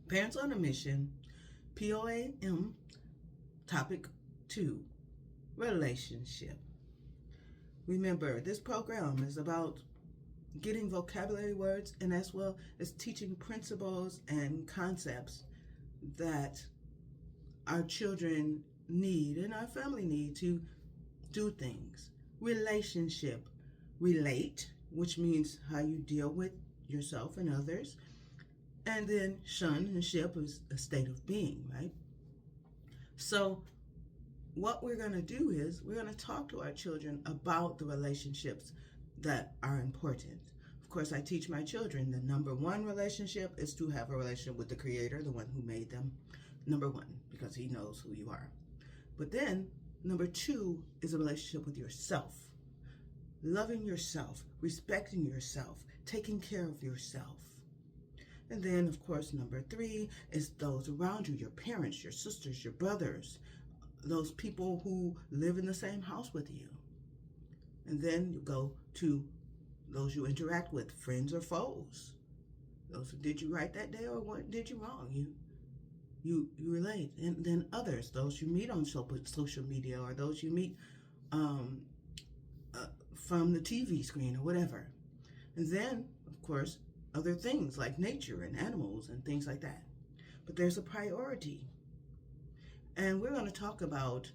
Parents on a Mission, POAM, Topic 2, Relationship. Remember, this program is about getting vocabulary words and as well as teaching principles and concepts that our children need and our family need to do things. Relationship, relate, which means how you deal with yourself and others. And then shun and ship is a state of being, right? So what we're going to do is we're going to talk to our children about the relationships that are important. Of course, I teach my children the number one relationship is to have a relationship with the Creator, the one who made them. Number one, because He knows who you are. But then number two is a relationship with yourself. Loving yourself, respecting yourself, taking care of yourself. And then, of course, number three is those around you, your parents, your sisters, your brothers, those people who live in the same house with you. And then you go to those you interact with, friends or foes. Those who did you right that day or what did you wrong. You relate. And then others, those you meet on social media or those you meet from the TV screen or whatever. And then, of course, other things like nature and animals and things like that. But there's a priority. And we're going to talk about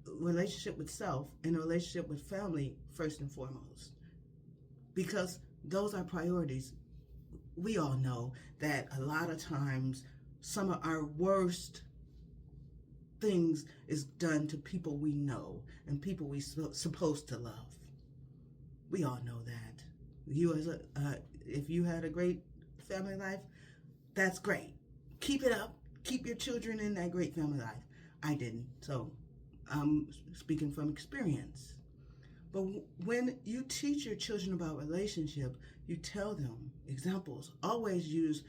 relationship with self and a relationship with family first and foremost. Because those are priorities. We all know that a lot of times some of our worst things is done to people we know and people we supposed to love. We all know that. You as if you had a great family life, that's great. Keep it up. Keep your children in that great family life. I didn't, so I'm speaking from experience. But when you teach your children about relationship, you tell them examples. Always use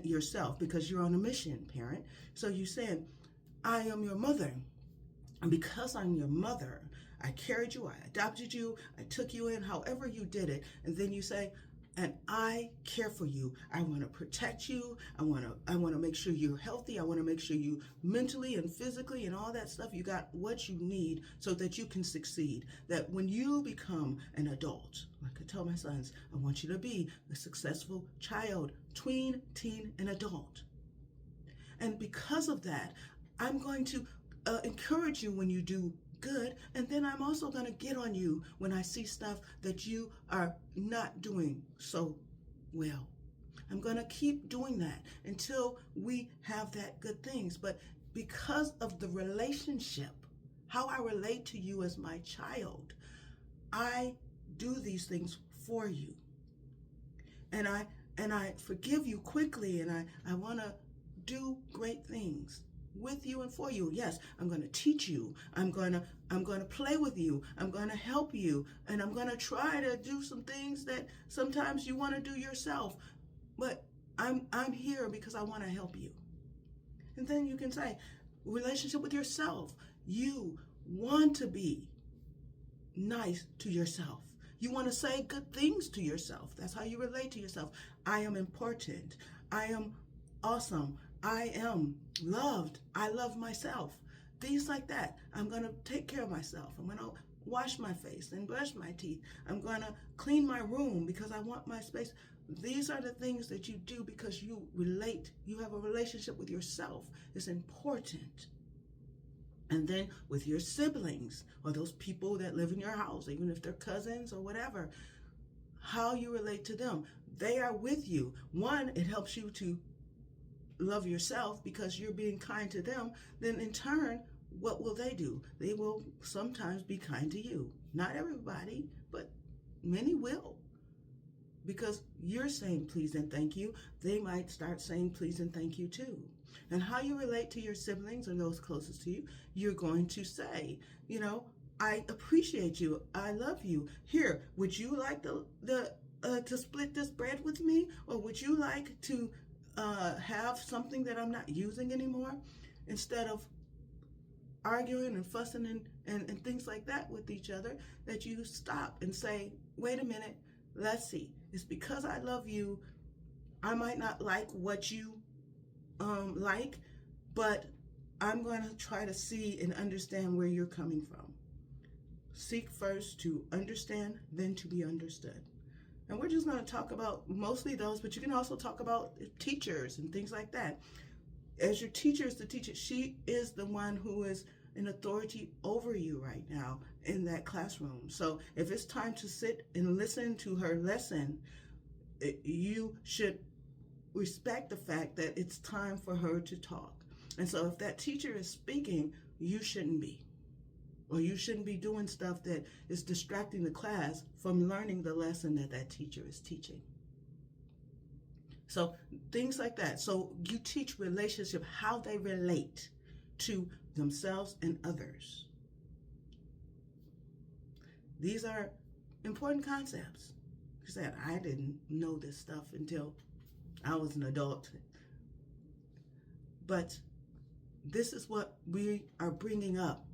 yourself because you're on a mission, parent. So you said, I am your mother. And because I'm your mother, I carried you, I adopted you, I took you in, however you did it. And then you say, and I care for you. I want to protect you. I want to make sure you're healthy. I want to make sure you mentally and physically and all that stuff, you got what you need so that you can succeed. That when you become an adult, like I tell my sons, I want you to be a successful child, tween, teen, and adult. And because of that, I'm going to encourage you when you do good, and then I'm also going to get on you when I see stuff that you are not doing so well. I'm going to keep doing that until we have that good things. But because of the relationship, how I relate to you as my child, I do these things for you. And I forgive you quickly, and I want to do great things with you and for you. Yes, I'm going to teach you. I'm going to play with you. I'm going to help you, and I'm going to try to do some things that sometimes you want to do yourself. But I'm here because I want to help you. And then you can say, relationship with yourself. You want to be nice to yourself. You want to say good things to yourself. That's how you relate to yourself. I am important. I am awesome. I am loved. I love myself. Things like that. I'm going to take care of myself. I'm going to wash my face and brush my teeth. I'm going to clean my room because I want my space. These are the things that you do because you relate. You have a relationship with yourself. It's important. And then with your siblings or those people that live in your house, even if they're cousins or whatever, how you relate to them. They are with you. One, it helps you to love yourself because you're being kind to them. Then in turn, what will they do? They will sometimes be kind to you. Not everybody, but many will. Because you're saying please and thank you, they might start saying please and thank you too. And how you relate to your siblings or those closest to you, you're going to say, I appreciate you. I love you. Here, would you like to split this bread with me? Or would you like to have something that I'm not using anymore? Instead of arguing and fussing and things like that with each other, that you stop and say, wait a minute, let's see. It's because I love you. I might not like what you like, but I'm going to try to see and understand where you're coming from. Seek first to understand, then to be understood. And we're just going to talk about mostly those, but you can also talk about teachers and things like that. As your teacher is the teacher, she is the one who is an authority over you right now in that classroom. So if it's time to sit and listen to her lesson, you should respect the fact that it's time for her to talk. And so if that teacher is speaking, you shouldn't be. Or you shouldn't be doing stuff that is distracting the class from learning the lesson that that teacher is teaching. So things like that. So you teach relationship, how they relate to themselves and others. These are important concepts. Like I said, I didn't know this stuff until I was an adult. But this is what we are bringing up.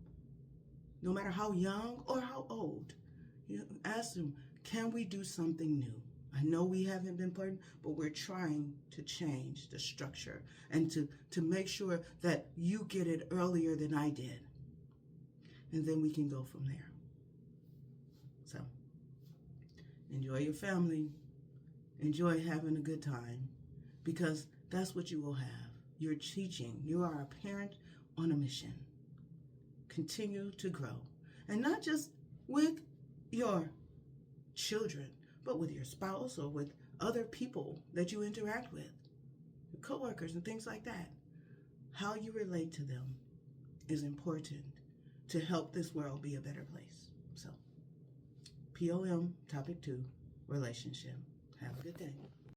No matter how young or how old, you ask them, can we do something new? I know we haven't been put, but we're trying to change the structure and to make sure that you get it earlier than I did. And then we can go from there. So, enjoy your family. Enjoy having a good time, because that's what you will have. You're teaching. You are a parent on a mission. Continue to grow. And not just with your children, but with your spouse or with other people that you interact with, your coworkers and things like that. How you relate to them is important to help this world be a better place. So, POM, topic 2, relationship. Have a good day.